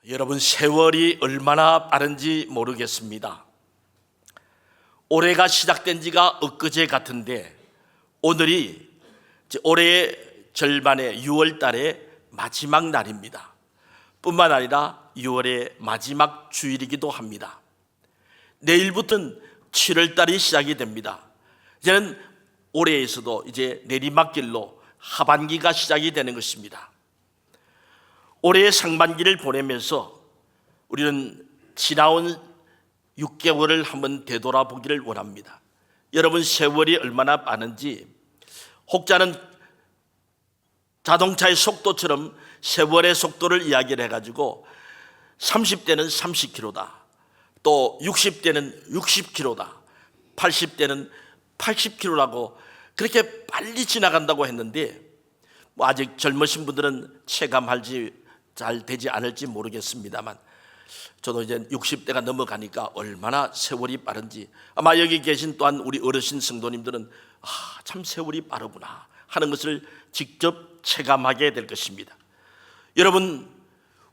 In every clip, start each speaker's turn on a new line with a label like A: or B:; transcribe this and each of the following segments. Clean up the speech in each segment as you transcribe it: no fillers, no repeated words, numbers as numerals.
A: 여러분, 세월이 얼마나 빠른지 모르겠습니다. 올해가 시작된 지가 엊그제 같은데 오늘이 올해의 절반의 6월 달의 마지막 날입니다. 뿐만 아니라 6월의 마지막 주일이기도 합니다. 내일부터는 7월 달이 시작이 됩니다. 이제는 올해에서도 이제 내리막길로 하반기가 시작이 되는 것입니다. 올해의 상반기를 보내면서 우리는 지나온 6개월을 한번 되돌아보기를 원합니다. 여러분, 세월이 얼마나 빠른지, 혹자는 자동차의 속도처럼 세월의 속도를 이야기를 해가지고 30대는 30km다, 또 60대는 60km다, 80대는 80km라고 그렇게 빨리 지나간다고 했는데, 아직 젊으신 분들은 체감할지 잘 되지 않을지 모르겠습니다만, 저도 이제 60대가 넘어가니까 얼마나 세월이 빠른지, 아마 여기 계신 또한 우리 어르신 성도님들은 참 세월이 빠르구나 하는 것을 직접 체감하게 될 것입니다. 여러분,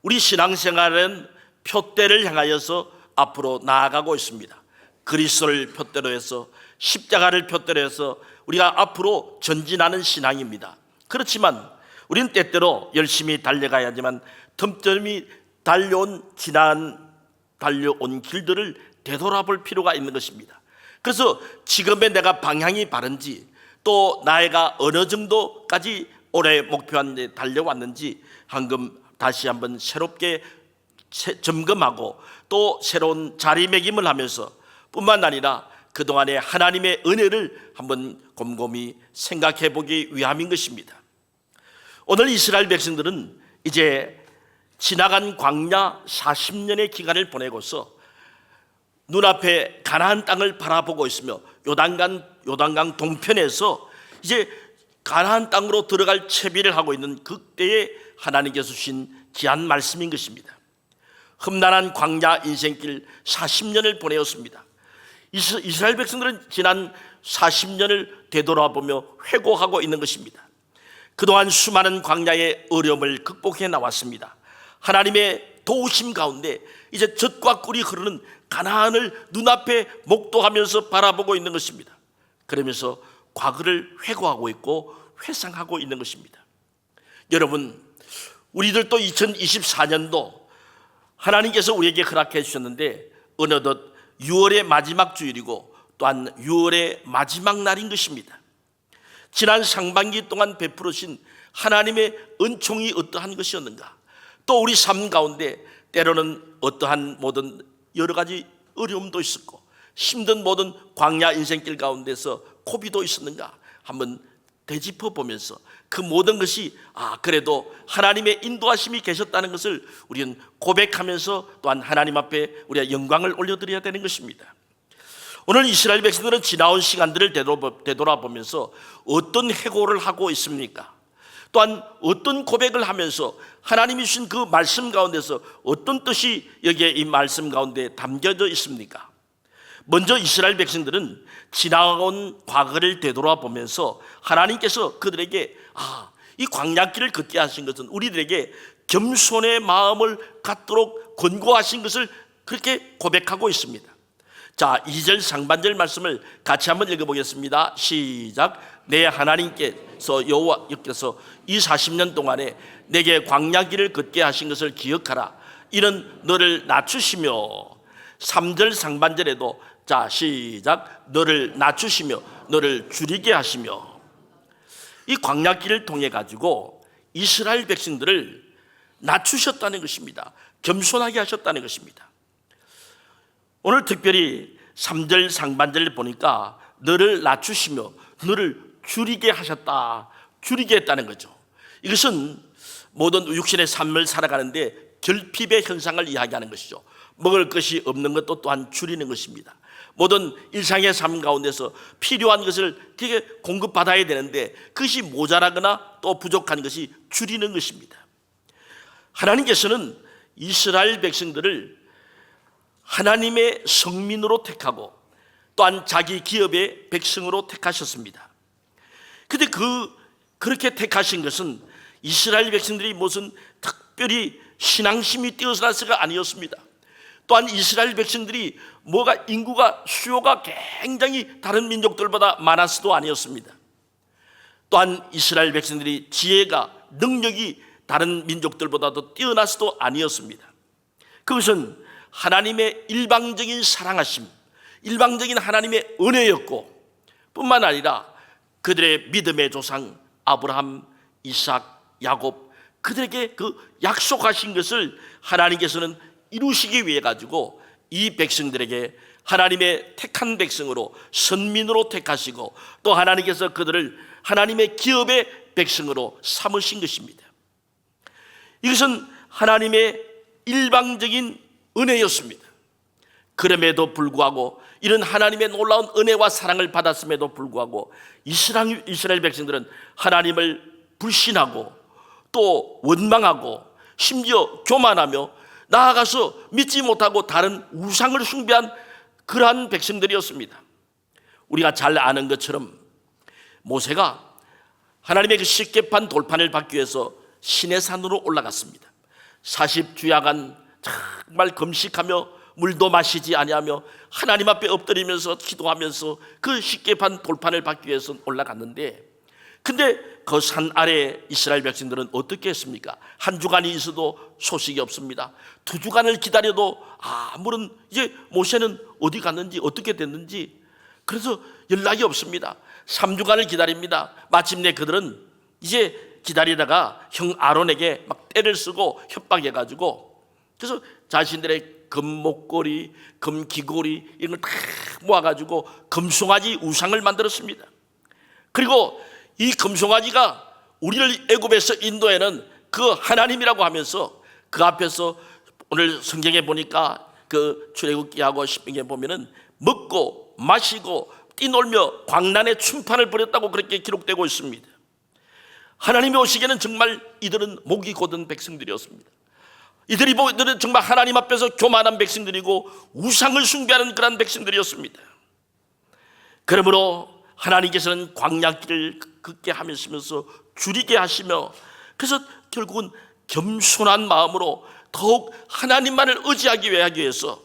A: 우리 신앙생활은 표대를 향하여서 앞으로 나아가고 있습니다. 그리스도를 표대로 해서, 십자가를 표대로 해서 우리가 앞으로 전진하는 신앙입니다. 그렇지만 우리는 때때로 열심히 달려가야 하지만 틈틈이 달려온 길들을 되돌아볼 필요가 있는 것입니다. 그래서 지금의 내가 방향이 바른지, 또 나이가 어느 정도까지 올해 목표한 데 달려왔는지 다시 한번 새롭게 점검하고, 또 새로운 자리매김을 하면서 뿐만 아니라 그동안의 하나님의 은혜를 한번 곰곰이 생각해 보기 위함인 것입니다. 오늘 이스라엘 백성들은 이제 지나간 광야 40년의 기간을 보내고서 눈앞에 가나안 땅을 바라보고 있으며 요단강 동편에서 이제 가나안 땅으로 들어갈 채비를 하고 있는 그때에 하나님께서 주신 귀한 말씀인 것입니다. 험난한 광야 인생길 40년을 보내었습니다. 이스라엘 백성들은 지난 40년을 되돌아보며 회고하고 있는 것입니다. 그동안 수많은 광야의 어려움을 극복해 나왔습니다. 하나님의 도우심 가운데 이제 젖과 꿀이 흐르는 가나안을 눈앞에 목도하면서 바라보고 있는 것입니다. 그러면서 과거를 회고하고 있고 회상하고 있는 것입니다. 여러분, 우리들도 2024년도 하나님께서 우리에게 허락해 주셨는데 어느덧 6월의 마지막 주일이고 또한 6월의 마지막 날인 것입니다. 지난 상반기 동안 베풀으신 하나님의 은총이 어떠한 것이었는가, 또 우리 삶 가운데 때로는 어떠한 모든 여러 가지 어려움도 있었고 힘든 모든 광야 인생길 가운데서 고비도 있었는가 한번 되짚어 보면서 그 모든 것이 그래도 하나님의 인도하심이 계셨다는 것을 우리는 고백하면서 또한 하나님 앞에 우리가 영광을 올려드려야 되는 것입니다. 오늘 이스라엘 백성들은 지나온 시간들을 되돌아보면서 어떤 해고를 하고 있습니까? 또한 어떤 고백을 하면서 하나님이 주신 그 말씀 가운데서 어떤 뜻이 여기에 이 말씀 가운데 담겨져 있습니까? 먼저 이스라엘 백성들은 지나온 과거를 되돌아보면서 하나님께서 그들에게 이 광야길을 걷게 하신 것은 우리들에게 겸손의 마음을 갖도록 권고하신 것을 그렇게 고백하고 있습니다. 자, 2절 상반절 말씀을 같이 한번 읽어보겠습니다. 시작. 내 하나님께서 여호와께서 이 40년 동안에 내게 광야길을 걷게 하신 것을 기억하라. 이는 너를 낮추시며, 3절 상반절에도 자, 시작. 너를 낮추시며 너를 줄이게 하시며, 이 광야길을 통해 가지고 이스라엘 백성들을 낮추셨다는 것입니다. 겸손하게 하셨다는 것입니다. 오늘 특별히 3절 상반절을 보니까 너를 낮추시며 너를 줄이게 하셨다, 줄이게 했다는 거죠. 이것은 모든 육신의 삶을 살아가는데 결핍의 현상을 이야기하는 것이죠. 먹을 것이 없는 것도 또한 줄이는 것입니다. 모든 일상의 삶 가운데서 필요한 것을 되게 공급받아야 되는데 그것이 모자라거나 또 부족한 것이 줄이는 것입니다. 하나님께서는 이스라엘 백성들을 하나님의 성민으로 택하고 또한 자기 기업의 백성으로 택하셨습니다. 그런데 그렇게 택하신 것은 이스라엘 백성들이 무슨 특별히 신앙심이 뛰어나서가 아니었습니다. 또한 이스라엘 백성들이 인구가 수요가 굉장히 다른 민족들보다 많았어도 아니었습니다. 또한 이스라엘 백성들이 지혜가 능력이 다른 민족들보다도 뛰어나서도 아니었습니다. 그것은 하나님의 일방적인 사랑하심, 일방적인 하나님의 은혜였고 뿐만 아니라 그들의 믿음의 조상 아브라함, 이삭, 야곱, 그들에게 그 약속하신 것을 하나님께서는 이루시기 위해 가지고 이 백성들에게 하나님의 택한 백성으로 선민으로 택하시고 또 하나님께서 그들을 하나님의 기업의 백성으로 삼으신 것입니다. 이것은 하나님의 일방적인 은혜였습니다. 그럼에도 불구하고 이런 하나님의 놀라운 은혜와 사랑을 받았음에도 불구하고 이스라엘 백성들은 하나님을 불신하고 또 원망하고 심지어 교만하며 나아가서 믿지 못하고 다른 우상을 숭배한 그러한 백성들이었습니다. 우리가 잘 아는 것처럼 모세가 하나님의 그 십계판 돌판을 받기 위해서 시내산으로 올라갔습니다. 40주야간 정말 금식하며 물도 마시지 아니하며 하나님 앞에 엎드리면서 기도하면서 그 십계판 돌판을 받기 위해서 올라갔는데, 근데 그 산 아래에 이스라엘 백성들은 어떻게 했습니까? 한 주간이 있어도 소식이 없습니다. 2주간을 기다려도 아무런 이제 모세는 어디 갔는지 어떻게 됐는지 그래서 연락이 없습니다. 3주간을 기다립니다. 마침내 그들은 이제 기다리다가 형 아론에게 막 떼를 쓰고 협박해가지고 그래서 자신들의 금목걸이, 금귀걸이 이런 걸 다 모아가지고 금송아지 우상을 만들었습니다. 그리고 이 금송아지가 우리를 애굽에서 인도에는 그 하나님이라고 하면서 그 앞에서 오늘 성경에 보니까 그 출애굽기하고 십행에 보면은 먹고 마시고 뛰놀며 광란의 춤판을 벌였다고 그렇게 기록되고 있습니다. 하나님이 오시기에는 정말 이들은 목이 곧은 백성들이었습니다. 이들은 정말 하나님 앞에서 교만한 백성들이고 우상을 숭배하는 그런 백성들이었습니다. 그러므로 하나님께서는 광야길을 걷게 하시면서 줄이게 하시며 그래서 결국은 겸손한 마음으로 더욱 하나님만을 의지하기 위해서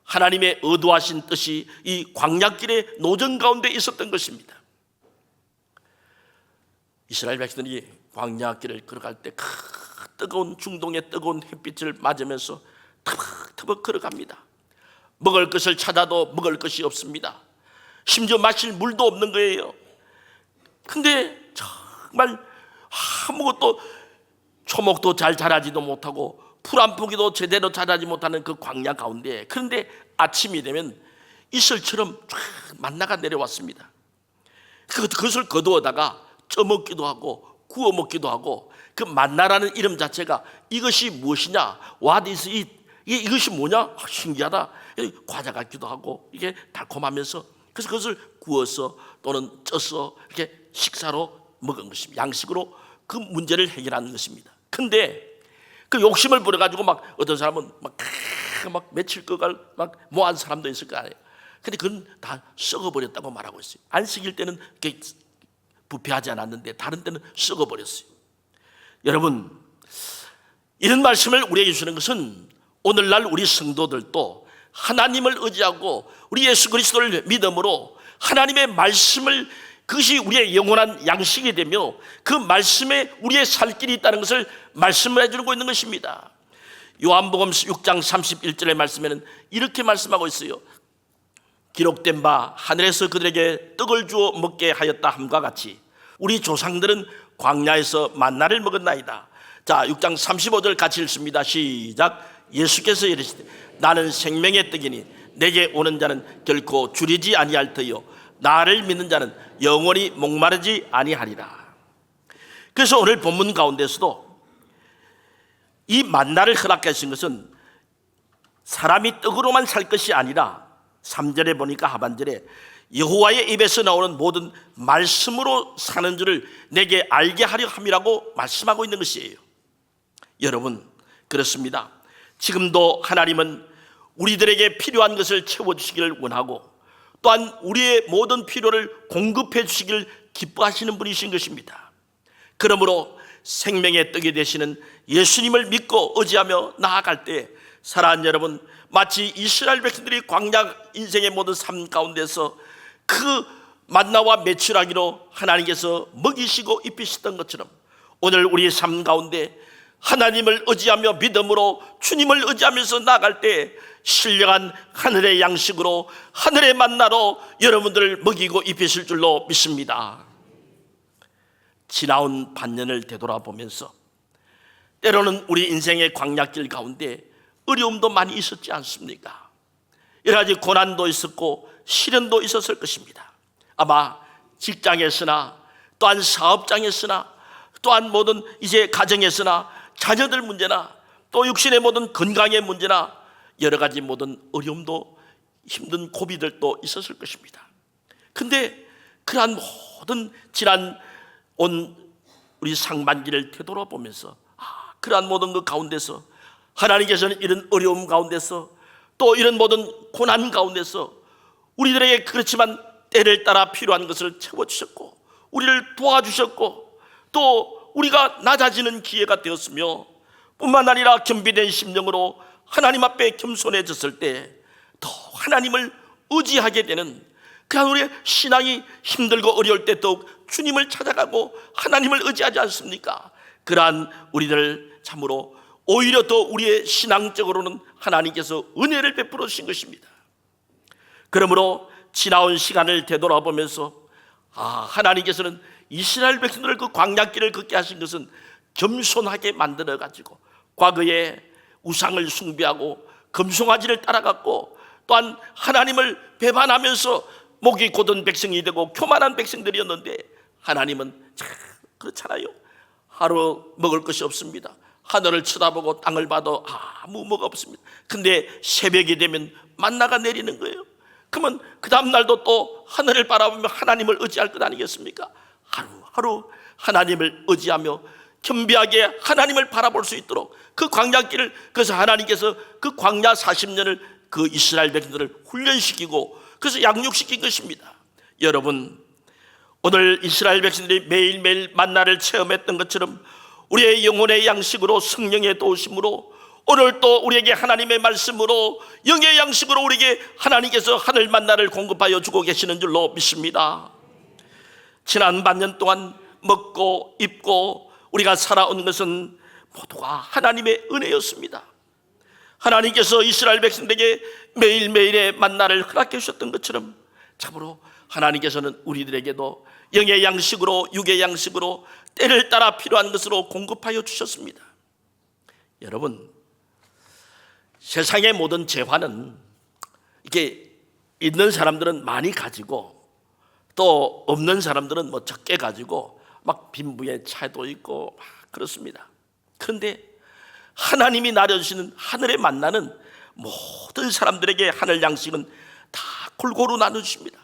A: 하나님의 의도하신 뜻이 이 광야길의 노정 가운데 있었던 것입니다. 이스라엘 백성들이 광야길을 걸어갈 때 뜨거운 중동의 뜨거운 햇빛을 맞으면서 터벅터벅 걸어갑니다. 먹을 것을 찾아도 먹을 것이 없습니다. 심지어 마실 물도 없는 거예요. 근데 정말 아무것도 초목도 잘 자라지도 못하고 풀 한 포기도 제대로 자라지 못하는 그 광야 가운데, 그런데 아침이 되면 이슬처럼 쫙 만나가 내려왔습니다. 그것을 거두어다가 쪄먹기도 하고 구워 먹기도 하고, 그 만나라는 이름 자체가 이것이 무엇이냐, what is it, 이것이 뭐냐, 신기하다, 과자 같기도 하고 이게 달콤하면서, 그래서 그것을 구워서 또는 쪄서 이렇게 식사로 먹은 것입니다. 양식으로 그 문제를 해결하는 것입니다. 근데 그 욕심을 부려가지고 막 어떤 사람은 막 며칠 거갈 막 모한 사람도 있을 거 아니에요. 근데 그건 다 썩어버렸다고 말하고 있어요. 안식일 때는 이렇게 부패하지 않았는데 다른 때는 썩어버렸어요. 여러분, 이런 말씀을 우리에게 주는 것은 오늘날 우리 성도들도 하나님을 의지하고 우리 예수 그리스도를 믿음으로 하나님의 말씀을, 그것이 우리의 영원한 양식이 되며 그 말씀에 우리의 살 길이 있다는 것을 말씀해 주고 있는 것입니다. 요한복음 6장 31절의 말씀에는 이렇게 말씀하고 있어요. 기록된 바 하늘에서 그들에게 떡을 주어 먹게 하였다 함과 같이 우리 조상들은 광야에서 만나를 먹었나이다. 자, 6장 35절 같이 읽습니다. 시작. 예수께서 이르시되 나는 생명의 떡이니 내게 오는 자는 결코 줄이지 아니할 터요 나를 믿는 자는 영원히 목마르지 아니하리라. 그래서 오늘 본문 가운데서도 이 만나를 허락하신 것은 사람이 떡으로만 살 것이 아니라 3절에 보니까 하반절에 여호와의 입에서 나오는 모든 말씀으로 사는 줄을 내게 알게 하려 함이라고 말씀하고 있는 것이에요. 여러분, 그렇습니다. 지금도 하나님은 우리들에게 필요한 것을 채워주시기를 원하고 또한 우리의 모든 필요를 공급해 주시기를 기뻐하시는 분이신 것입니다. 그러므로 생명의 떡이 되시는 예수님을 믿고 의지하며 나아갈 때 사랑하는 여러분, 마치 이스라엘 백성들이 광야 인생의 모든 삶 가운데서 그 만나와 메추라기로 하나님께서 먹이시고 입히시던 것처럼 오늘 우리의 삶 가운데 하나님을 의지하며 믿음으로 주님을 의지하면서 나아갈 때 신령한 하늘의 양식으로 하늘의 만나로 여러분들을 먹이고 입히실 줄로 믿습니다. 지나온 반년을 되돌아보면서 때로는 우리 인생의 광야길 가운데 어려움도 많이 있었지 않습니까? 여러 가지 고난도 있었고 시련도 있었을 것입니다. 아마 직장에서나 또한 사업장에서나 또한 모든 이제 가정에서나 자녀들 문제나 또 육신의 모든 건강의 문제나 여러 가지 모든 어려움도 힘든 고비들도 있었을 것입니다. 근데 그러한 모든 지난 온 우리 상반기를 되돌아보면서 그러한 모든 그 가운데서 하나님께서는 이런 어려움 가운데서 또 이런 모든 고난 가운데서 우리들에게 그렇지만 때를 따라 필요한 것을 채워주셨고 우리를 도와주셨고 또 우리가 낮아지는 기회가 되었으며 뿐만 아니라 겸비된 심령으로 하나님 앞에 겸손해졌을 때 더 하나님을 의지하게 되는 그런 우리의 신앙이 힘들고 어려울 때 더욱 주님을 찾아가고 하나님을 의지하지 않습니까? 그러한 우리들 참으로 오히려 더 우리의 신앙적으로는 하나님께서 은혜를 베풀어 주신 것입니다. 그러므로 지나온 시간을 되돌아보면서 하나님께서는 이스라엘 백성들을 그 광야길을 걷게 하신 것은 겸손하게 만들어 가지고 과거에 우상을 숭배하고 금송아지를 따라갔고 또한 하나님을 배반하면서 목이 곧은 백성이 되고 교만한 백성들이었는데 하나님은 참 그렇잖아요. 하루 먹을 것이 없습니다. 하늘을 쳐다보고 땅을 봐도 아무 뭐가 없습니다. 근데 새벽이 되면 만나가 내리는 거예요. 그러면 그 다음 날도 또 하늘을 바라보며 하나님을 의지할 것 아니겠습니까? 하루하루 하나님을 의지하며 겸비하게 하나님을 바라볼 수 있도록 그 광야길을, 그래서 하나님께서 그 광야 40년을 그 이스라엘 백성들을 훈련시키고 그래서 양육시킨 것입니다. 여러분, 오늘 이스라엘 백성들이 매일매일 만나를 체험했던 것처럼 우리의 영혼의 양식으로 성령의 도우심으로 오늘 또 우리에게 하나님의 말씀으로 영의 양식으로 우리에게 하나님께서 하늘 만나를 공급하여 주고 계시는 줄로 믿습니다. 지난 반년 동안 먹고 입고 우리가 살아온 것은 모두가 하나님의 은혜였습니다. 하나님께서 이스라엘 백성들에게 매일매일의 만나를 허락해 주셨던 것처럼 참으로 하나님께서는 우리들에게도 영의 양식으로 육의 양식으로 때를 따라 필요한 것으로 공급하여 주셨습니다. 여러분, 세상의 모든 재화는 이게 있는 사람들은 많이 가지고 또 없는 사람들은 뭐 적게 가지고 막 빈부의 차이도 있고 막 그렇습니다. 그런데 하나님이 나눠주시는 하늘의 만나는 모든 사람들에게 하늘 양식은 다 골고루 나눠주십니다.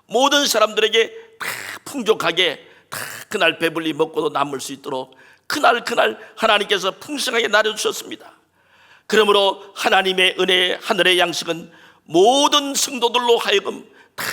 A: 모든 사람들에게 다 풍족하게 다 그날 배불리 먹고도 남을 수 있도록 그날 하나님께서 풍성하게 나눠주셨습니다. 그러므로 하나님의 은혜 하늘의 양식은 모든 성도들로 하여금 다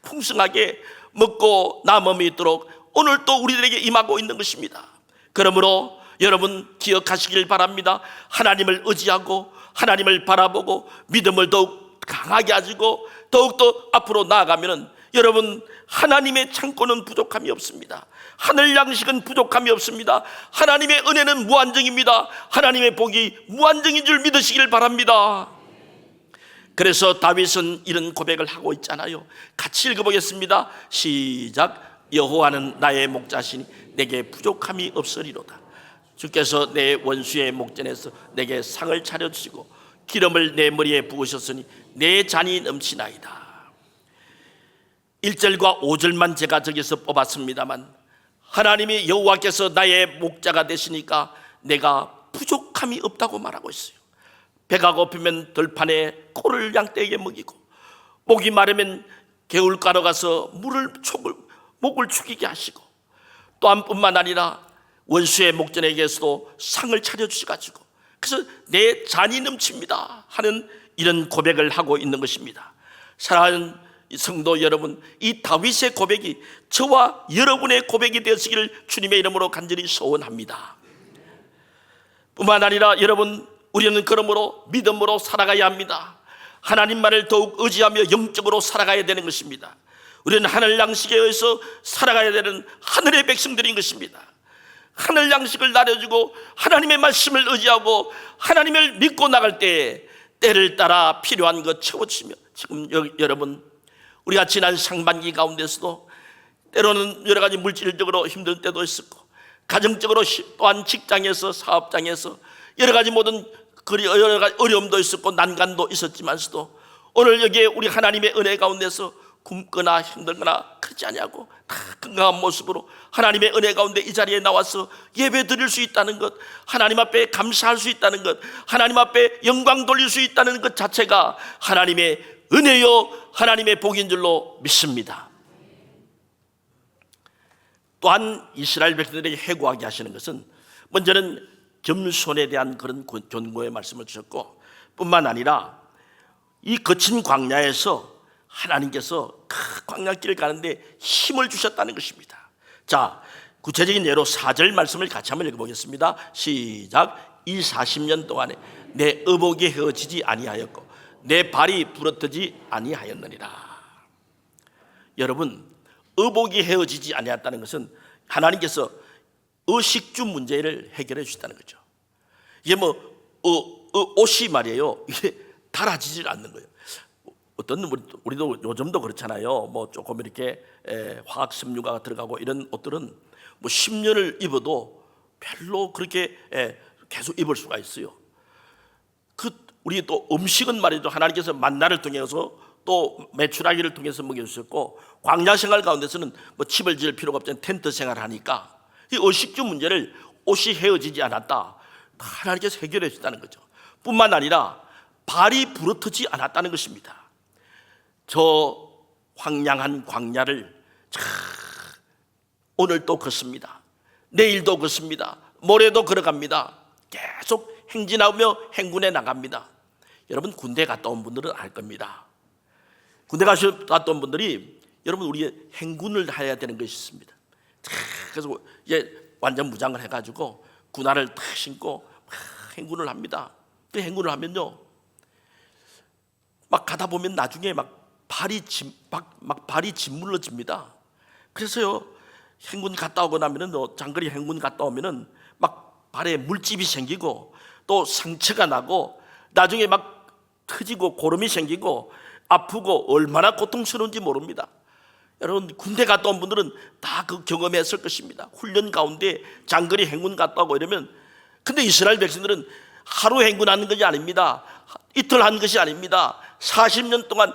A: 풍성하게 먹고 남음이 있도록 오늘 또 우리들에게 임하고 있는 것입니다. 그러므로 여러분 기억하시길 바랍니다. 하나님을 의지하고 하나님을 바라보고 믿음을 더욱 강하게 가지고 더욱더 앞으로 나아가면 여러분 하나님의 창고는 부족함이 없습니다. 하늘 양식은 부족함이 없습니다. 하나님의 은혜는 무한정입니다. 하나님의 복이 무한정인 줄 믿으시길 바랍니다. 그래서 다윗은 이런 고백을 하고 있잖아요. 같이 읽어보겠습니다. 시작. 여호와는 나의 목자시니 내게 부족함이 없으리로다. 주께서 내 원수의 목전에서 내게 상을 차려주시고 기름을 내 머리에 부으셨으니 내 잔이 넘치나이다. 1절과 5절만 제가 저기서 뽑았습니다만 하나님이 여호와께서 나의 목자가 되시니까 내가 부족함이 없다고 말하고 있어요. 배가 고프면 들판에 꼴을 양떼에게 먹이고 목이 마르면 개울가로 가서 목을 축이게 하시고 또한 뿐만 아니라 원수의 목전에게서도 상을 차려주셔가지고 그래서 내 잔이 넘칩니다 하는 이런 고백을 하고 있는 것입니다. 사랑하는 성도 여러분, 이 다윗의 고백이 저와 여러분의 고백이 되었기를 주님의 이름으로 간절히 소원합니다. 뿐만 아니라 여러분, 우리는 그러므로 믿음으로 살아가야 합니다. 하나님만을 더욱 의지하며 영적으로 살아가야 되는 것입니다. 우리는 하늘 양식에 의해서 살아가야 되는 하늘의 백성들인 것입니다. 하늘 양식을 나눠주고 하나님의 말씀을 의지하고 하나님을 믿고 나갈 때 때를 따라 필요한 것 채워주시며, 지금 여러분, 우리가 지난 상반기 가운데서도 때로는 여러 가지 물질적으로 힘들 때도 있었고, 가정적으로 또한 직장에서, 사업장에서 여러 가지 모든 여러 가지 어려움도 있었고 난간도 있었지만서도 오늘 여기에 우리 하나님의 은혜 가운데서 굶거나 힘들거나 그렇지 아니하고 다 건강한 모습으로 하나님의 은혜 가운데 이 자리에 나와서 예배 드릴 수 있다는 것, 하나님 앞에 감사할 수 있다는 것, 하나님 앞에 영광 돌릴 수 있다는 것 자체가 하나님의 은혜요 하나님의 복인 줄로 믿습니다. 또한 이스라엘 백성들에게 해구하게 하시는 것은, 먼저는 겸손에 대한 그런 견고의 말씀을 주셨고, 뿐만 아니라 이 거친 광야에서 하나님께서 그 광야길을 가는데 힘을 주셨다는 것입니다. 자, 구체적인 예로 4절 말씀을 같이 한번 읽어보겠습니다. 시작. 이 40년 동안에 내 의복이 헤어지지 아니하였고 내 발이 부러뜨지 아니하였느니라. 여러분, 의복이 헤어지지 아니했다는 것은 하나님께서 의식주 문제를 해결해 주셨다는 거죠. 이게 옷이 말이에요, 이게 달아지질 않는 거예요. 어떤 우리도 요즘도 그렇잖아요. 뭐 조금 이렇게 화학 섬유가 들어가고 이런 옷들은 뭐 10년을 입어도 별로 그렇게 계속 입을 수가 있어요. 우리 또 음식은 말이죠, 하나님께서 만나를 통해서 또 메추라기를 통해서 먹여주셨고, 광야 생활 가운데서는 뭐 집을 지을 필요가 없잖아요. 텐트 생활을 하니까 이 의식주 문제를 옷이 헤어지지 않았다, 하나님께서 해결해 주셨다는 거죠. 뿐만 아니라 발이 부러뜨지 않았다는 것입니다. 저 황량한 광야를 오늘도 걷습니다. 내일도 걷습니다. 모레도 걸어갑니다. 계속 행진하며 행군해 나갑니다. 여러분, 군대 갔다 온 분들은 알 겁니다. 군대 갔다 온 분들이, 여러분, 우리 행군을 해야 되는 것이 있습니다. 그래서 이제 완전 무장을 해가지고 군화를 탁 신고 행군을 합니다. 그 행군을 하면요, 막 가다 보면 나중에 막 발이 짓물러집니다. 그래서요, 행군 갔다 오고 나면은, 장거리 행군 갔다 오면은 막 발에 물집이 생기고 또 상처가 나고 나중에 막 터지고 고름이 생기고 아프고 얼마나 고통스러운지 모릅니다. 여러분, 군대 갔다 온 분들은 다 그 경험했을 것입니다. 훈련 가운데 장거리 행군 갔다 오고 이러면. 근데 이스라엘 백성들은 하루 행군하는 것이 아닙니다. 이틀 한 것이 아닙니다. 40년 동안,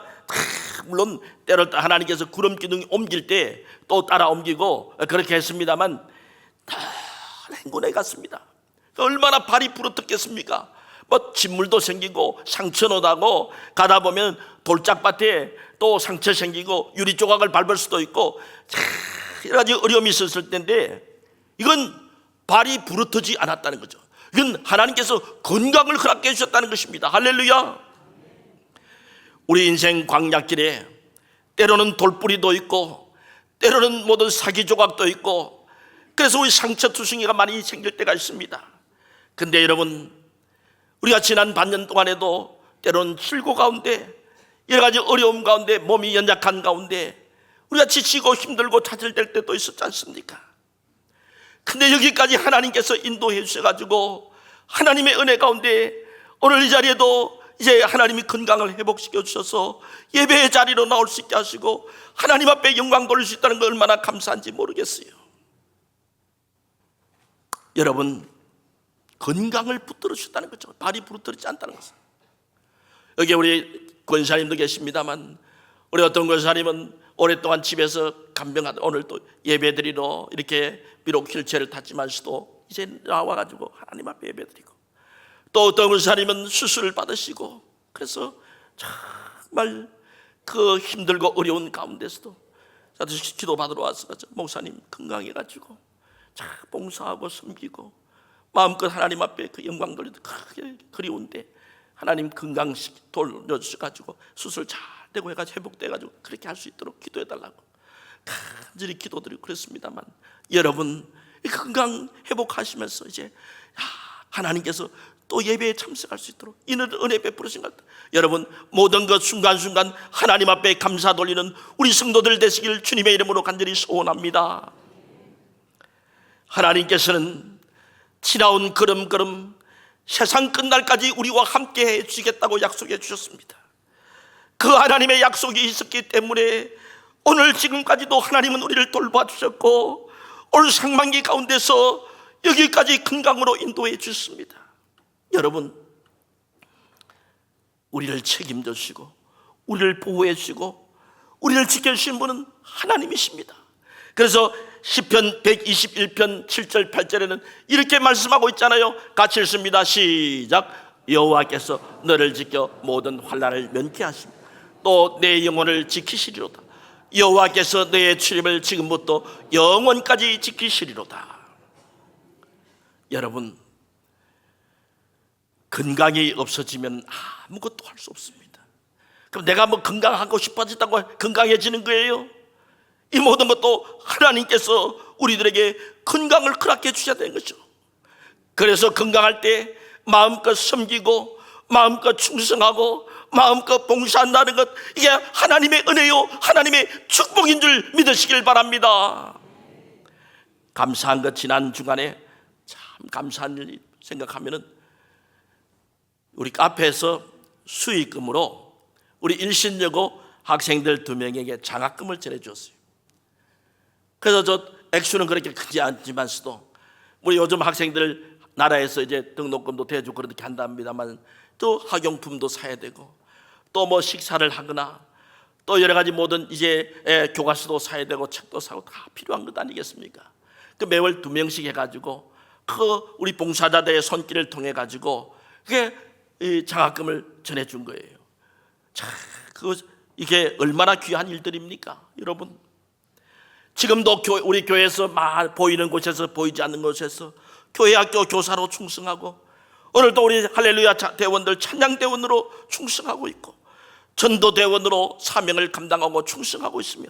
A: 물론 때로 하나님께서 구름 기둥이 옮길 때 또 따라 옮기고 그렇게 했습니다만 다 행군해 갔습니다. 얼마나 발이 부러뜨겠습니까? 뭐 진물도 생기고 상처도 나고, 가다 보면 돌짝밭에 또 상처 생기고 유리 조각을 밟을 수도 있고 여러 가지 어려움이 있었을 텐데, 이건 발이 부러뜨지 않았다는 거죠. 이건 하나님께서 건강을 허락해 주셨다는 것입니다. 할렐루야. 우리 인생 광야길에 때로는 돌뿌리도 있고 때로는 모든 사기 조각도 있고, 그래서 우리 상처 투성이가 많이 생길 때가 있습니다. 근데 여러분, 우리가 지난 반년 동안에도 때로는 실고 가운데, 여러 가지 어려움 가운데, 몸이 연약한 가운데 우리가 지치고 힘들고 좌절될 때도 있었지 않습니까? 근데 여기까지 하나님께서 인도해 주셔가지고 하나님의 은혜 가운데 오늘 이 자리에도 이제 하나님이 건강을 회복시켜 주셔서 예배의 자리로 나올 수 있게 하시고 하나님 앞에 영광 돌릴 수 있다는 거 얼마나 감사한지 모르겠어요. 여러분, 건강을 붙들어 주셨다는 거죠. 발이 부러뜨리지 않다는 것은. 여기 우리 권사님도 계십니다만, 우리 어떤 권사님은 오랫동안 집에서 간병하다 오늘 또 예배드리러 이렇게 비록 휠체어를 탔지만서도 이제 나와가지고 하나님 앞에 예배드리고, 또 어떤 권사님은 수술을 받으시고, 그래서 정말 그 힘들고 어려운 가운데서도 저도 기도 받으러 와서 목사님 건강해가지고 봉사하고 섬기고 마음껏 하나님 앞에 그 영광 돌리도 크게 그리운데, 하나님 건강 돌려주셔가지고 수술 잘 되고 해가지고 회복돼가지고 그렇게 할 수 있도록 기도해달라고 간절히 기도드리고 그랬습니다만, 여러분 건강 회복하시면서 이제 하나님께서 또 예배에 참석할 수 있도록 이는 은혜 베풀으신 것 같아요. 여러분 모든 것 순간순간 하나님 앞에 감사 돌리는 우리 성도들 되시길 주님의 이름으로 간절히 소원합니다. 하나님께서는 지나온 걸음걸음 세상 끝날까지 우리와 함께 해 주시겠다고 약속해 주셨습니다. 그 하나님의 약속이 있었기 때문에 오늘 지금까지도 하나님은 우리를 돌봐주셨고 올 상반기 가운데서 여기까지 건강으로 인도해 주셨습니다. 여러분, 우리를 책임져 주시고 우리를 보호해 주시고 우리를 지켜주신 분은 하나님이십니다. 그래서 시편 121편 7절 8절에는 이렇게 말씀하고 있잖아요. 같이 읽습니다. 시작. 여호와께서 너를 지켜 모든 환난을 면케하시며 또 내 영혼을 지키시리로다. 여호와께서 너의 출입을 지금부터 영원까지 지키시리로다. 여러분, 건강이 없어지면 아무것도 할 수 없습니다. 그럼 내가 뭐 건강하고 싶어졌다고 건강해지는 거예요? 이 모든 것도 하나님께서 우리들에게 건강을 허락해 주셔야 되는 거죠. 그래서 건강할 때 마음껏 섬기고 마음껏 충성하고 마음껏 봉사한다는 것, 이게 하나님의 은혜요 하나님의 축복인 줄 믿으시길 바랍니다. 감사한 것, 지난 주간에 참 감사한 일 생각하면은 우리 카페에서 수익금으로 우리 일신여고 학생들 2명에게 장학금을 전해주었어요. 그래서 저 액수는 그렇게 크지 않지만서도 우리 요즘 학생들 나라에서 이제 등록금도 대주고 그렇게 한답니다만 또 학용품도 사야 되고 또 뭐 식사를 하거나 또 여러 가지 모든 이제 교과서도 사야 되고 책도 사고 다 필요한 것 아니겠습니까? 그 매월 2명씩 해가지고 그 우리 봉사자들의 손길을 통해 가지고 그게 이 장학금을 전해준 거예요. 자, 이게 얼마나 귀한 일들입니까, 여러분? 지금도 우리 교회에서 보이는 곳에서 보이지 않는 곳에서 교회 학교 교사로 충성하고 오늘도 우리 할렐루야 대원들 찬양대원으로 충성하고 있고 전도대원으로 사명을 감당하고 충성하고 있으며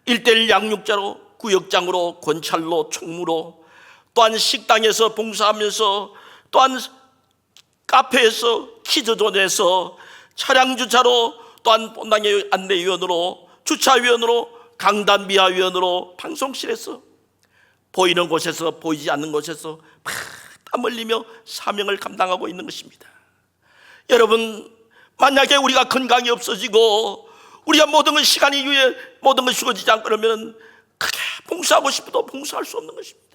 A: 1:1 양육자로 구역장으로 권찰로 총무로 또한 식당에서 봉사하면서 또한 카페에서 키즈존에서 차량주차로 또한 본당의 안내위원으로 주차위원으로 강단미화위원으로 방송실에서 보이는 곳에서 보이지 않는 곳에서 땀 흘리며 사명을 감당하고 있는 것입니다. 여러분, 만약에 우리가 건강이 없어지고 우리가 모든 것 시간이 이후에 모든 것이 주어지지 않고 그러면 크게 봉사하고 싶어도 봉사할 수 없는 것입니다.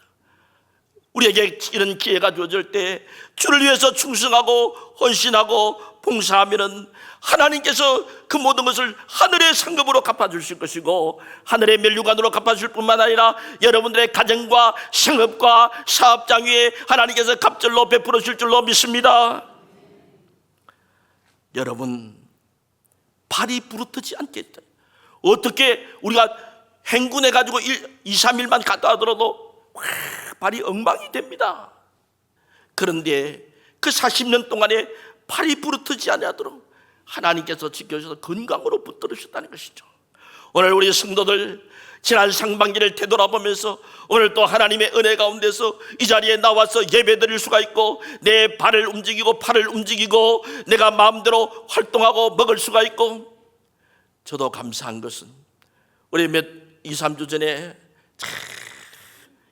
A: 우리에게 이런 기회가 주어질 때 주를 위해서 충성하고 헌신하고 봉사하면은 하나님께서 그 모든 것을 하늘의 상급으로 갚아주실 것이고 하늘의 면류관으로 갚아줄 뿐만 아니라 여러분들의 가정과 생업과 사업장 위에 하나님께서 갑절로 베풀어 줄 줄로 믿습니다. 여러분, 발이 부르트지 않겠다. 어떻게 우리가 행군해가지고 2, 3일만 갔다 하더라도 발이 엉망이 됩니다. 그런데 그 40년 동안에 발이 부르트지 않도록 하나님께서 지켜주셔서 건강으로 붙들으셨다는 것이죠. 오늘 우리 성도들 지난 상반기를 되돌아보면서 오늘 또 하나님의 은혜 가운데서 이 자리에 나와서 예배드릴 수가 있고 내 발을 움직이고 팔을 움직이고 내가 마음대로 활동하고 먹을 수가 있고, 저도 감사한 것은 우리 2, 3주 전에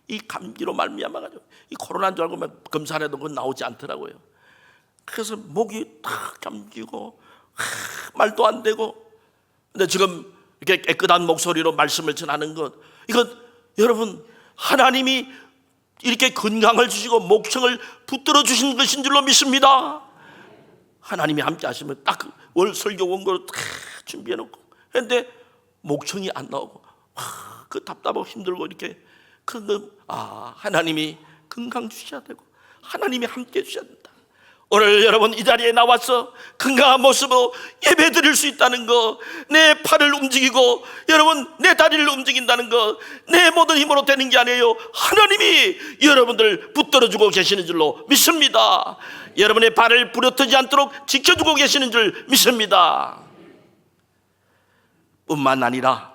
A: 이 감기로 말미암아가지고 이 코로나인 줄 알고 검사해도 그건 나오지 않더라고요. 그래서 목이 탁 잠기고 말도 안 되고, 근데 지금 이렇게 깨끗한 목소리로 말씀을 전하는 것, 이건 여러분 하나님이 이렇게 건강을 주시고 목청을 붙들어 주신 것인 줄로 믿습니다. 하나님이 함께 하시면 딱 월 설교 원고를 다 준비해 놓고 그런데 목청이 안 나오고 그 답답하고 힘들고 이렇게 하나님이 건강 주셔야 되고 하나님이 함께 주셔야 된다. 오늘 여러분 이 자리에 나와서 건강한 모습으로 예배 드릴 수 있다는 거, 내 팔을 움직이고 여러분 내 다리를 움직인다는 거, 내 모든 힘으로 되는 게 아니에요. 하나님이 여러분들 붙들어주고 계시는 줄로 믿습니다. 여러분의 발을 부러뜨지 않도록 지켜주고 계시는 줄 믿습니다. 뿐만 아니라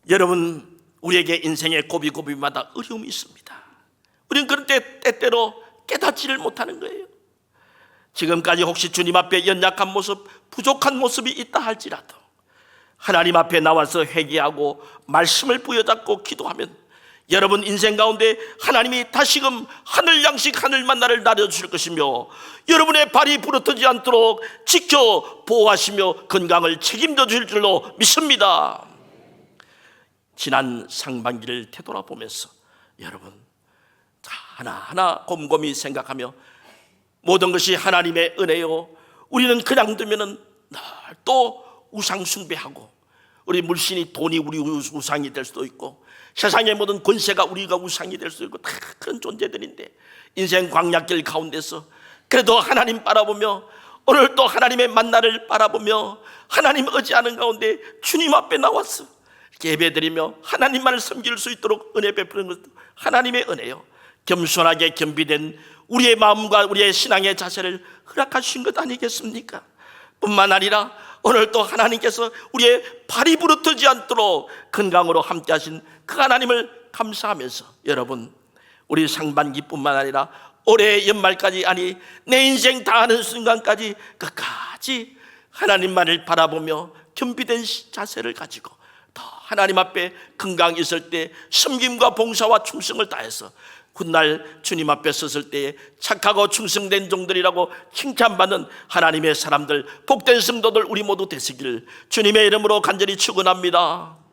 A: 여러분, 우리에게 인생의 고비고비마다 어려움이 있습니다. 우리는 그런 때때로 깨닫지를 못하는 거예요. 지금까지 혹시 주님 앞에 연약한 모습, 부족한 모습이 있다 할지라도 하나님 앞에 나와서 회개하고 말씀을 부여잡고 기도하면 여러분 인생 가운데 하나님이 다시금 하늘 양식 하늘 만나를 나눠주실 것이며 여러분의 발이 부러뜨지 않도록 지켜 보호하시며 건강을 책임져 주실 줄로 믿습니다. 지난 상반기를 되돌아보면서 여러분 하나하나 곰곰이 생각하며 모든 것이 하나님의 은혜요, 우리는 그냥 두면은 또 우상 숭배하고 우리 물신이 돈이 우리 우상이 될 수도 있고 세상의 모든 권세가 우리가 우상이 될 수도 있고 다 그런 존재들인데 인생 광야길 가운데서 그래도 하나님 바라보며 오늘 또 하나님의 만나를 바라보며 하나님 의지하는 가운데 주님 앞에 나와서 예배드리며 하나님만을 섬길 수 있도록 은혜 베푸는 것도 하나님의 은혜요, 겸손하게 겸비된 우리의 마음과 우리의 신앙의 자세를 허락하신 것 아니겠습니까? 뿐만 아니라 오늘 또 하나님께서 우리의 발이 부르트지 않도록 건강으로 함께 하신 그 하나님을 감사하면서 여러분, 우리 상반기뿐만 아니라 올해 연말까지, 아니 내 인생 다하는 순간까지 끝까지 하나님만을 바라보며 겸비된 자세를 가지고 더 하나님 앞에 건강 있을 때 섬김과 봉사와 충성을 다해서 훗날 주님 앞에 섰을 때에 착하고 충성된 종들이라고 칭찬받는 하나님의 사람들, 복된 성도들 우리 모두 되시기를 주님의 이름으로 간절히 축원합니다.